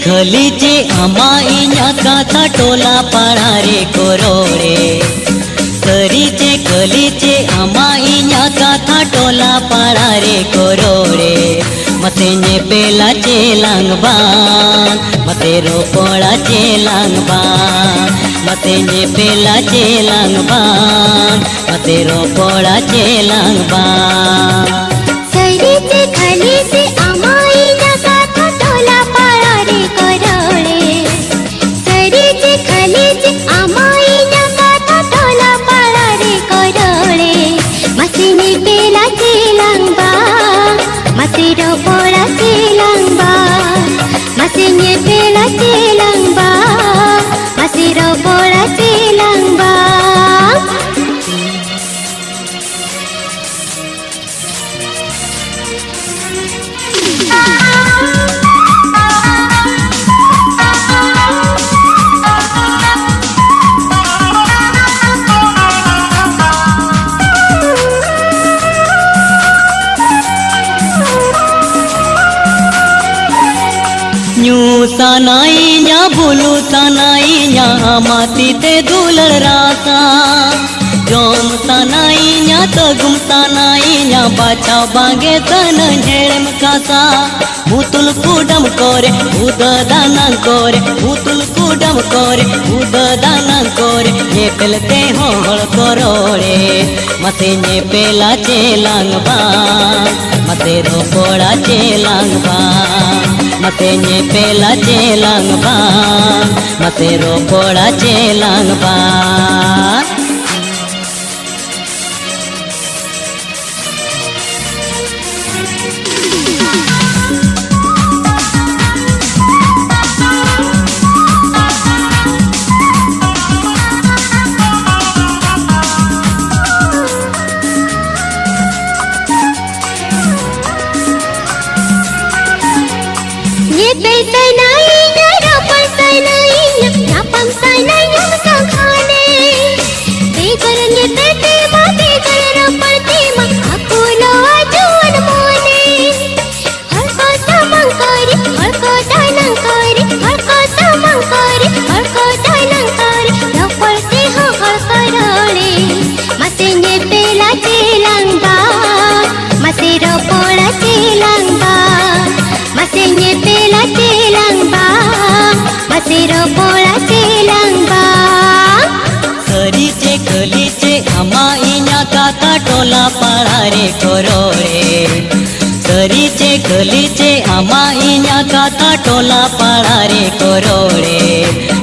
खलीचे आमा इन्या काथा टोला पाड़ा रे कोरोड़े सरीचे खलीचे आमा इन्या काथा टोला पाड़ा रे कोरोड़े मते ने पेला चेलांग बान मते रोपोड़ा चेलांग बान मते ने पेला चेलांग बान मते रोपोड़ा चेलांग बान सरीचे खलीचे आमा इन्या काथा टोला पाड़ा रे कोरोड़े सरीचे खलीचे आमा इन्या काथा टोला पाड़ा रे कोरोड़े मते ने पेला चेलांग बान मते रोपोड़ा चेलांग बान मते ने पेला चेलांग बान मते रोपोड़ा चेलांग बान न्यू सनाइया बुलू सनाइया माती ते दुलर रासा जोम सनाइया तगुम सनाइया बाचा बागे सन झेड़म कासा भूतुल कुडम कोरे उद दानंग कोरे भूतुल कुडम कोरे उद दानंग कोरे ये पेलते होड़ कोरोड़े मते ने पेला चेलांग बान मते रोपोड़ा चेलांग बान मते ने पेला चेलांग बान मते रोपोड़ा चेलांग बान टोला पाड़ा रे कोरोड़े सरीचे खलीचे आमा इन्या काथा टोला पाड़ा रे कोरोड़े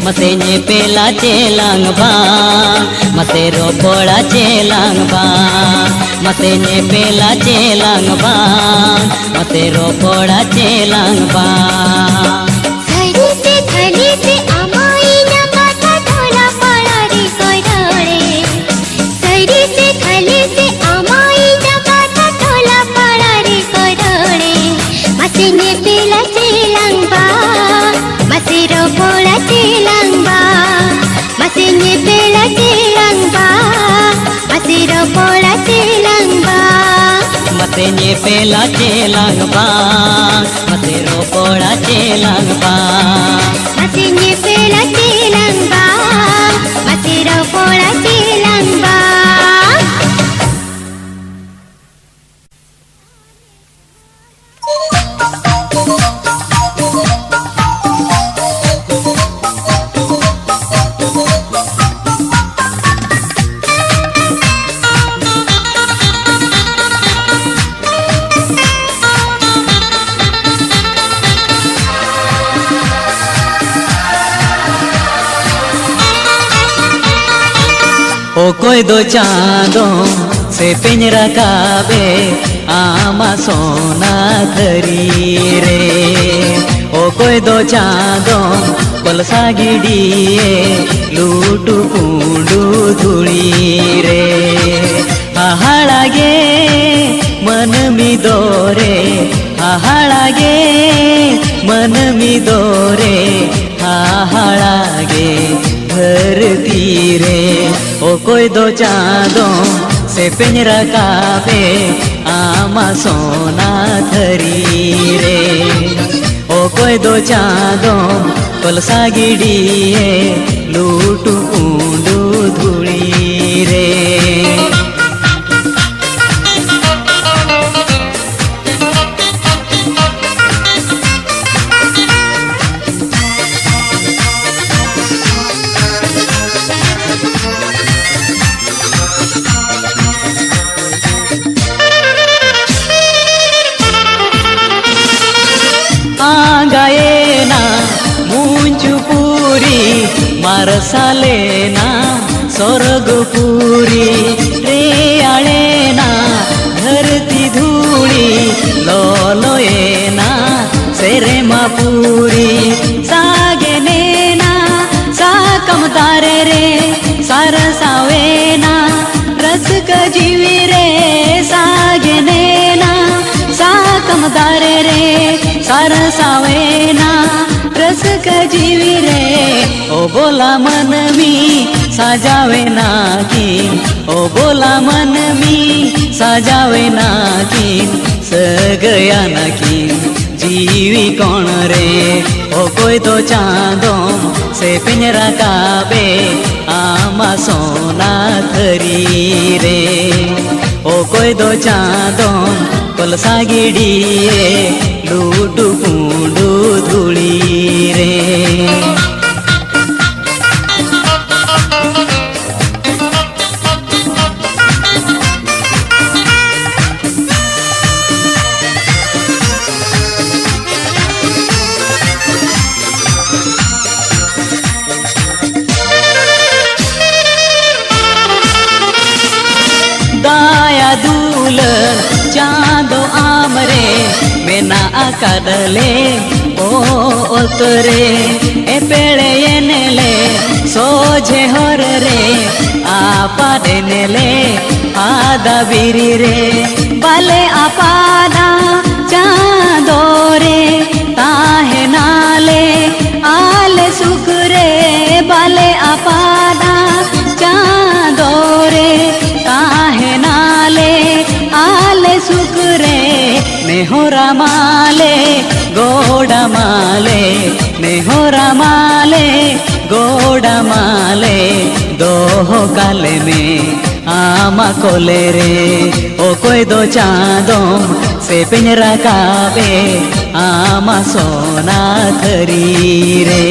मते ने पेला चेलांग बान मते रोपोड़ा चेलांग बान मते ने पेला चेलांग बान मते रोपोड़ा चेलांग बान सरीचे खलीचे आमा इन्या काथा टोला पाड़ा रे कोरोड़े सरीचे खलीचे आमा इन्या काथा टोला पाड़ा रे कोरोड़े मते ने पेला चेलांग बान मते रोपोड़ा चेलांग बान मते ने पेला चेलांग बान मते रोपोड़ा चेलांग बान मते ने पेला चेलांग बान मते रोपोड़ा चेलांग बान मते ने पेला चेलांग बान मते रोपोड़ा चेलांग बान ओ कोई दो चांदों से पिंजरा काबे आमा सोना धरी रे ओ कोई दो चांदों कोलसा गिडिए लूटू कुंडू धुली रे हाहाळागे मन मी दोरे हाहाळागे मन मी दोरे हाहाळागे धरती रे ओ कोई दो चांदों से पिंजरा काबे आमा सोना धरी रे ओकोय दो चाँदोम कोलसा गिडिए लूटू ऊंडू धूली रे। आंगायेना मुंचुपुरी मारसालेना स्वर्गपुरी रे आळेना धरती धूली लोलोयेना सेरेमापुरी सागेनेना साकमतारे रे सारसावेना रसक जीवी रे सागेनेना साकमतारे रे सारसावेना रसक जीवी रे। ओ बोला मन मी साजावे नाकीन, ओ बोला मन मी साजावे नाकीन, सगळ्या नाकीन जीवी कोण रे। ओ कोई तो चांदोम से पिंजरा काबे आमा सोना थरी रे। ओ कोई दो चांदोम कोलसा गिडिए लूटू पूंडू धूली रे। दाया दूल चांदो आमरे मेना आकादले ओ ओतरे ए पेड़े येनेले सोझे होर रे आपा देनेले आदा बिरी रे बाले आपादा चांदो रे ताहे नाले आले सुकरे बाले आपादा चांदो रे ताहे नाले आले सुकरे मेहोरा माले गोड़ा माले मेहोरा माले गोड़ा माले दोहो काले में आमा कोले रे। ओ कोई दो चांदोम से पिंजरा काबे आमा सोना थरी रे।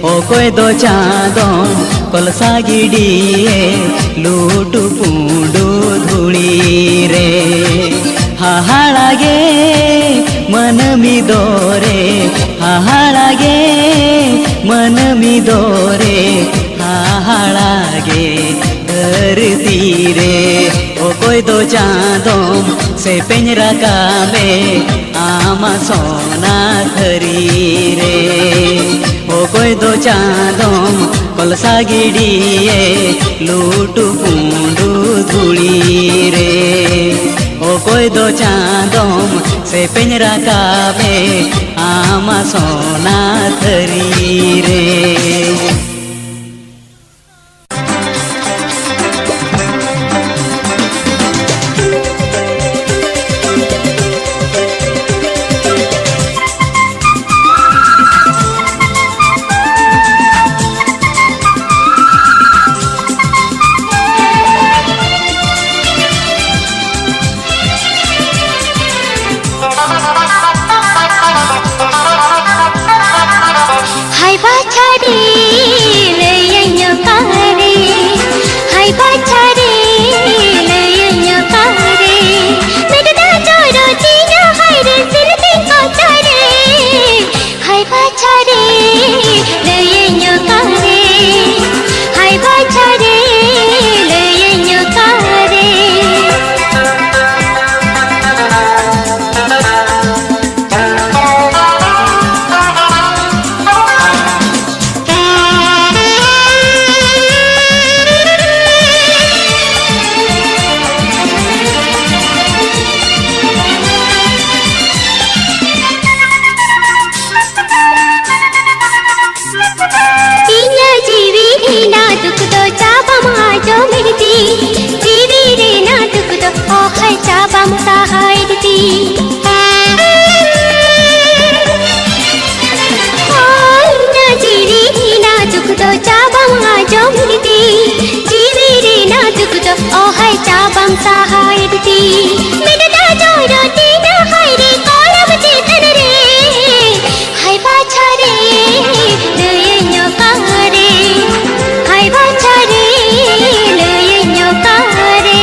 ओ कोई दो चांदोम कोलसा गिडिए लूटू पूंडू धूली रे। हाहाळागे मन मी दोरे हाहाळागे मन मी दोरे हाहाळागे धरती रे। ओ कोई दो चांदोम से पिंजरा काबे आमा सोना थरी रे। ओ कोई दो चांदोम कोलसा गिडिए लूटू पूंडू धूली रे। ओ कोई दो चांदोम से पिंजरा काबे आमा सोना थरी रे। हाय बाछड़ी सहायती मिटता जोरो तीन हाय रे कोलम चेतन रे हाय बाछा रे लयन्यो कारे हाय बाछा रे लयन्यो कारे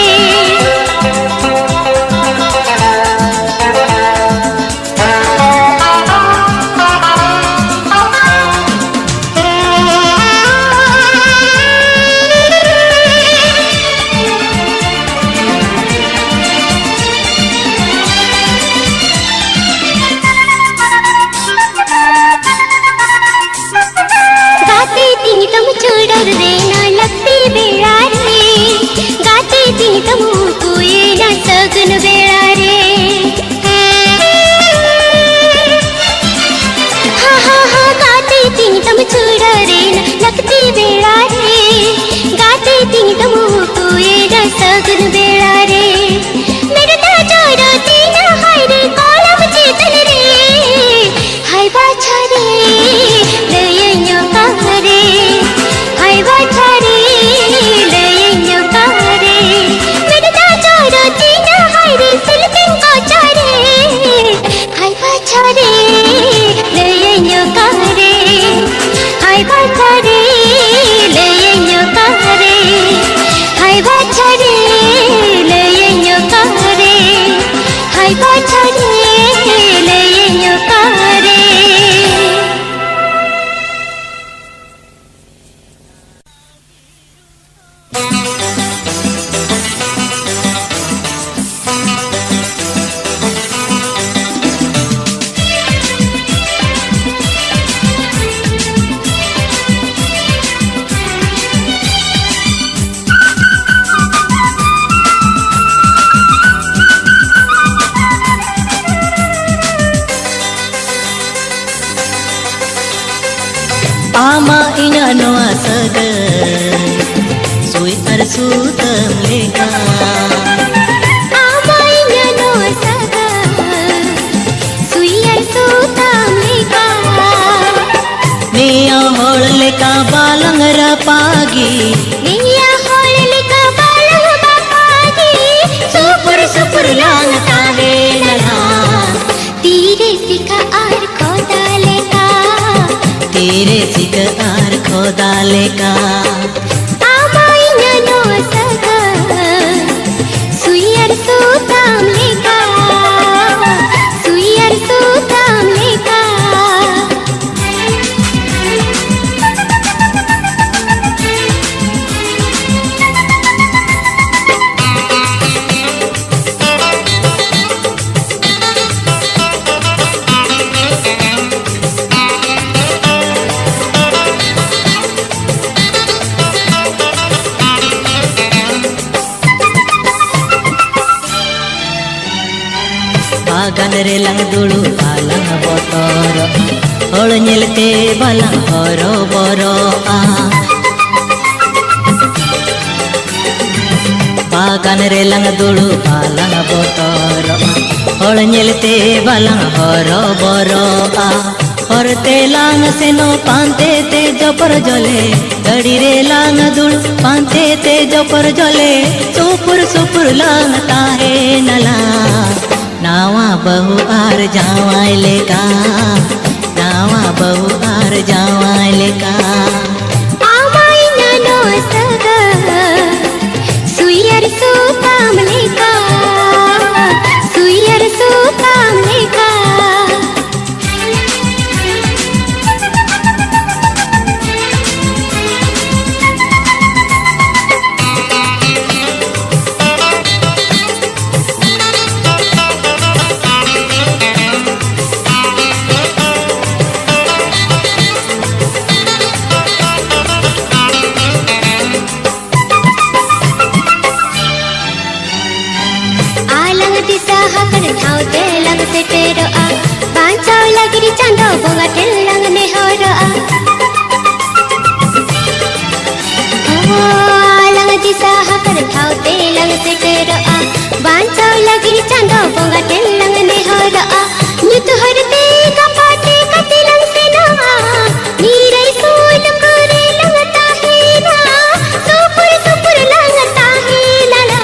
चूडर रे ना लगती बेड़ा रे गाते दिन तमु कुए ना सगन बेड़ा रे हा हा हा गाते दिन तम चूडर रे ना लगती बेड़ा रे गाते दिन तमु कुए ना सगन बेड़ा रे मेरे ता जोरो तीन हाय रे कोलम चेतन रे हाय बाछा रे लयन्यो कारे हाय बाछा रे लयन्यो कारे मिटता जोरो तीन हाय रे सिलपिन को चारे हाय बाछा रे लयन्यो कारे हाय बाछा रे लयन्यो कारे हाय बाछा रे लयन्यो कारे हाय बाछा रे लयन्यो कारे Ama ina noa saga sui arsutam leka ama ina noa saga sui arsutam leka niya hol leka balang rapagi niya hol leka balang rapagi super super lang tahe nala तेरे सिका आर खोदा लेका तेरे सिक आर खोदा लेका Amai no सगा सुयर सुताम लेका सुयर सुताम लेका बागान रे लंग दुलु बाlang बोतर हol nyelte balang horo boro a बागान रे लंग दुलु बाlang बोतर hol nyelte balang horo boro a horte lang seno pante te jopar jole gadi re lang dul pante te jopar jole supur supur lang tahe nala नावा बहु are जावाय लेका नावा बहु are जावाय लेका आमाई नो सगा सुयर सुताम लेका सुयर सुताम लेका hakar thaute lang se tero a banchau lagiri chando bonga tel lang ne horo a lang disa hakar thaute lang se tero a banchau lagiri chando bonga tel lang ne horo a nit harte kapate katilang se na nirai sul kore langta he na supur supur langta he lala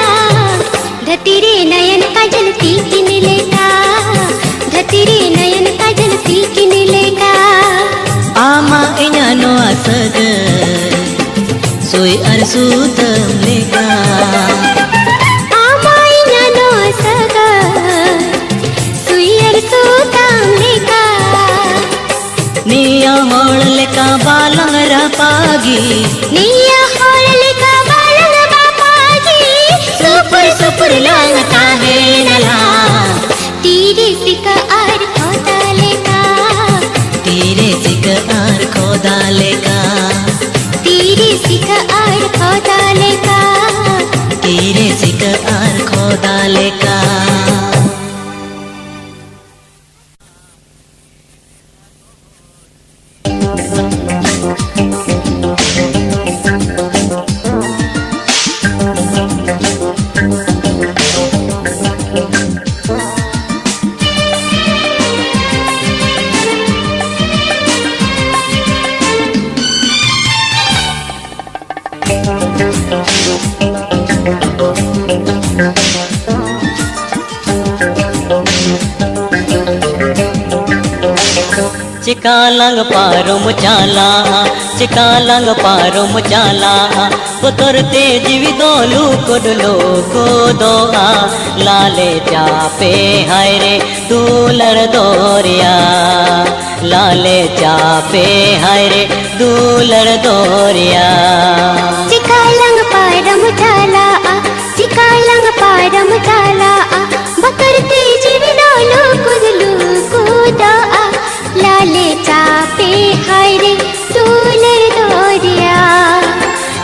बालंग रापागी निया होले का बालंग बापागी सुपुर सुपुर लांग ताहे नला तीरे सिका are खोदाले का तीरे सिक आर खोदाले का तीरे सिका आर खोदाले का तीरे सिक आर खोदाले का चिकालंग पारुम चाला चिकालंग पारुम चाला पुतरते जीवी दोलू कुडलो को दोआ लाले चापे हाय रे दूलर दोरिया लाले चापे हाय रे दूलर दोरिया चिकालंग पारम चाला चिकालंग पारम चाला बकरते जीवी दोलू कुदो लाले चापे हाय रे दूलर दोरिया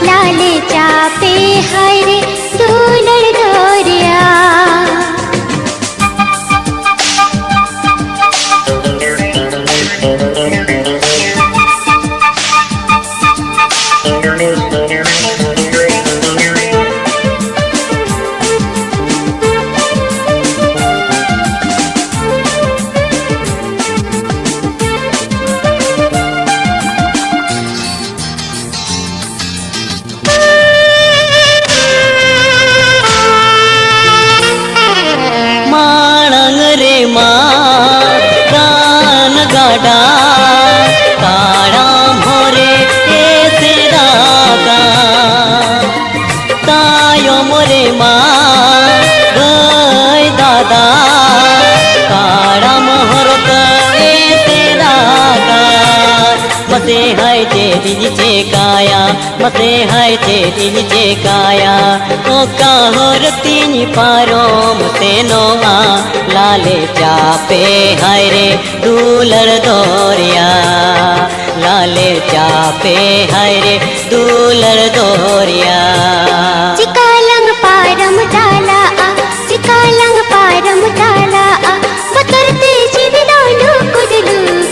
लाले चापे हाय रे दूलर दोरिया काड़ा मोरे ऐसे रागा तायो मोरे माँ गए दादा काड़ा मोहर ऐसे रागा मते है तेरी नीचे काया मते है तेरी नीचे काया ओ काहर तीन पारो मते नोआ लाले चापे हाय रे दूलर दोरिया लाले चापे हाय रे दूलर दोरिया चिकालंग पारम चाला चिकालंग पारम चाला बकरते जीवी दोलू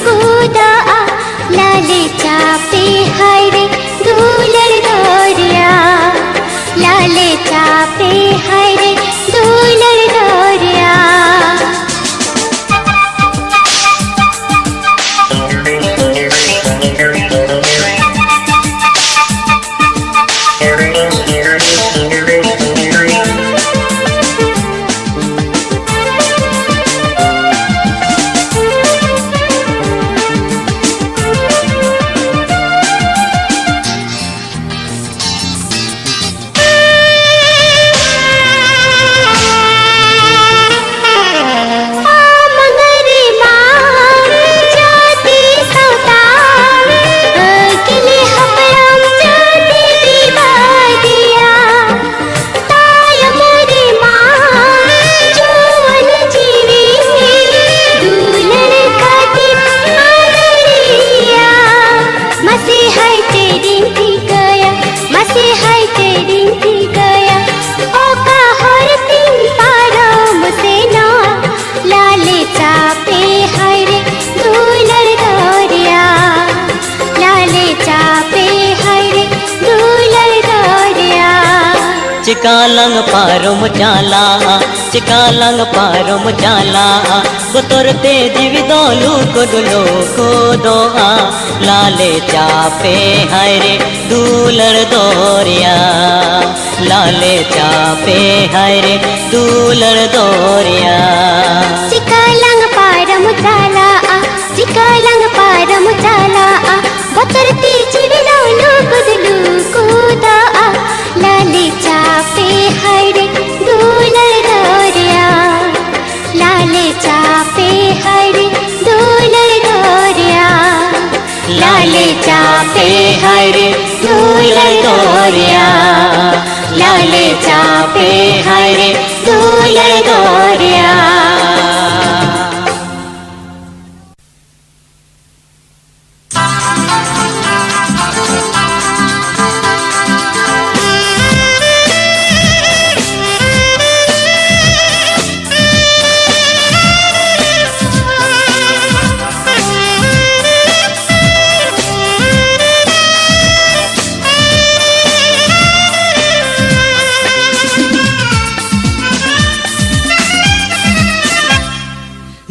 कुदा लाले चापे हाय रे दूलर दोरिया लाले चापे हाय रे दूलर दोरिया चिकालंग पारुम चाला चिकालंग पारुम चाला बुतुरते जीवी दोलू कुडलो को दोआ लाले चापे हाय रे दूलर दोरिया लाले चापे हाय रे दूलर दोरिया चिकालंग पारम चाला चिकालंग पारम चाला बुतुरते जीवी दोलू को दोआ लाले चापे हाय रे दूलर दोरिया लाले चापे हाय रे दूलर दोरिया लाले चापे चापे हरे दूल गोरिया लाले चापे हरे दूल गोरिया।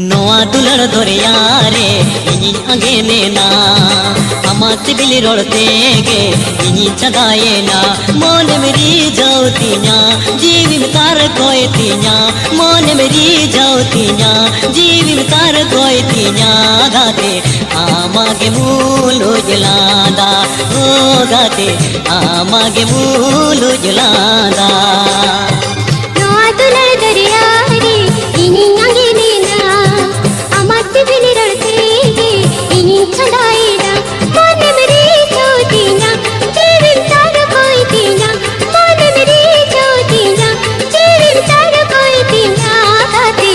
नोआ दुलड़ दोरिया रे इनी आगे नेना अमात बिली रोड़ते गे इनी चदाए ना मन मेरी जाऊतिया जीवन कार कोई तिया मन मेरी जाऊतिया जीवन कार कोई तिया गाते आमागे मूलो जलादा ओ गाते आमागे मूलो जलादा। नोआ दुलड़ दोरिया रे इनी आगे नेना अमात बिली रोड़ते गे इनी चदाए ना मन मेरी जाऊतिया जीवन कार कोई तिया मन मेरी जाऊतिया जीवन कार कोई तिया गाते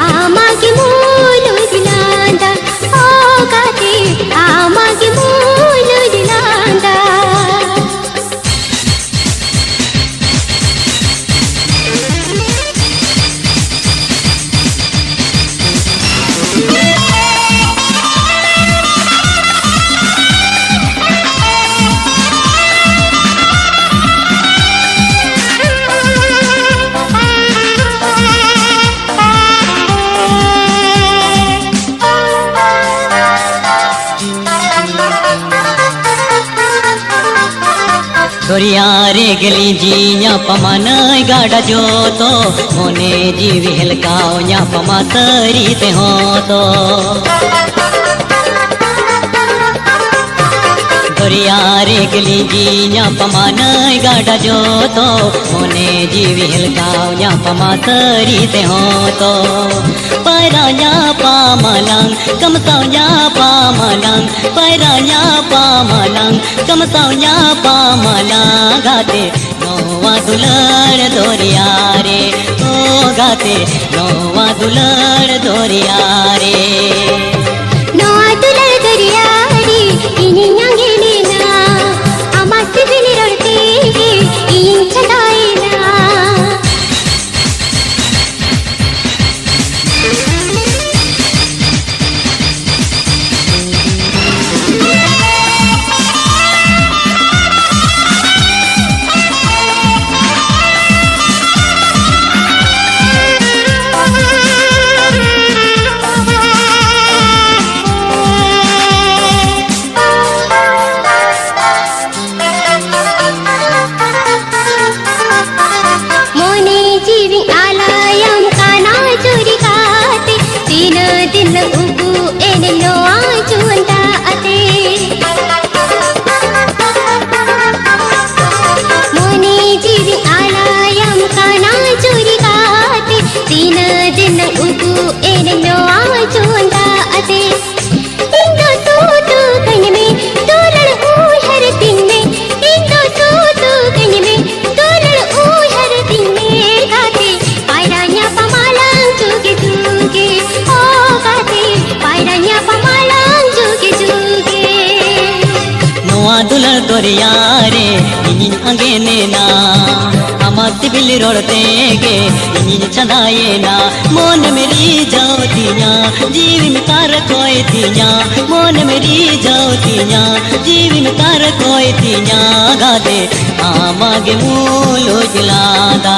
आमागे मूलो जलादा ओ गाते आमागे मूलो जलादा। दोरिया रे गली जिया पमान गाड़ा जो तो मोने जीवी हलकाओ या पमा तरी ते हो तो दोरिया रे गली जिया पमान गाड़ा जो तो मोने जीवी हलकाओ या पमा तरी ते हो तो पैराया पामलंग कमसाया पामलंग पैराया पामलंग कमसाया पामलंग गाते नोवा दुलड़ दोरिया रे ओ गाते नोवा दुलड़ दोरिया रे। नोआ दुलड़ दोरिया रे इनी आगे नेना अमात बिली रोड़ते गे इनी चदाए ना। मोने जीवन आलायम काना चोरी खाते तीन दिन उगु एन नोआ चुंदा अते मोने जीवन आलायम काना चोरी खाते तीन दिन उगु एन नोआ चुंदा अते इंदो तू कन में दोलड़ ऊई हर दिन में इंदो तू कन में दोलड़ ऊई हर दिन में गाते पायराया पमालंग जुगे जुगे ओ गाते पायराया पमालंग जुगे जुगे। नोआ दुलड़ दोरिया रे इनी आगे नेना अमात बिली रोड़ते गे इनी चदाए ना मन मेरी जाऊतिया जीवन कार कोई तिया मन मेरी जाऊतिया जीवन कार कोई तिया गाते आमागे मूलो जलादा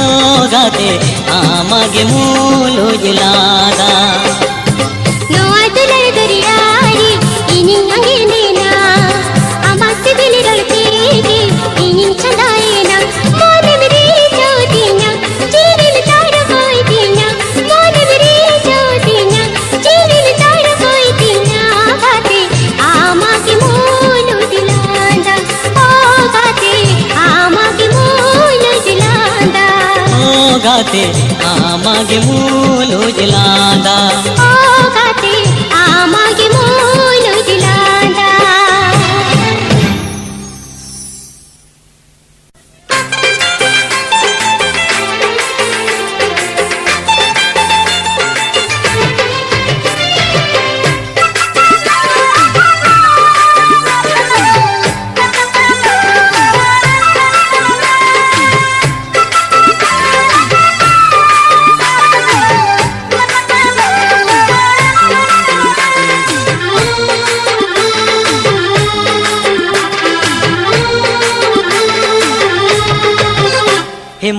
ओ गाते आमागे मूलो जलादा। नोआ दुलड़ दोरिया रे इनी आगे नेना अमात बिली रोड़ते गे इनी चदाए ना मन मेरी जाऊतिया जीवन कार कोई तिया मन मेरी जाऊतिया जीवन कार कोई तिया गाते आमागे मूलो जलादा ओ गाते आमागे मूलो जलादा ओ गाते आमागे मूलो जलादा ओ गाते आमागे मूलो जलादा।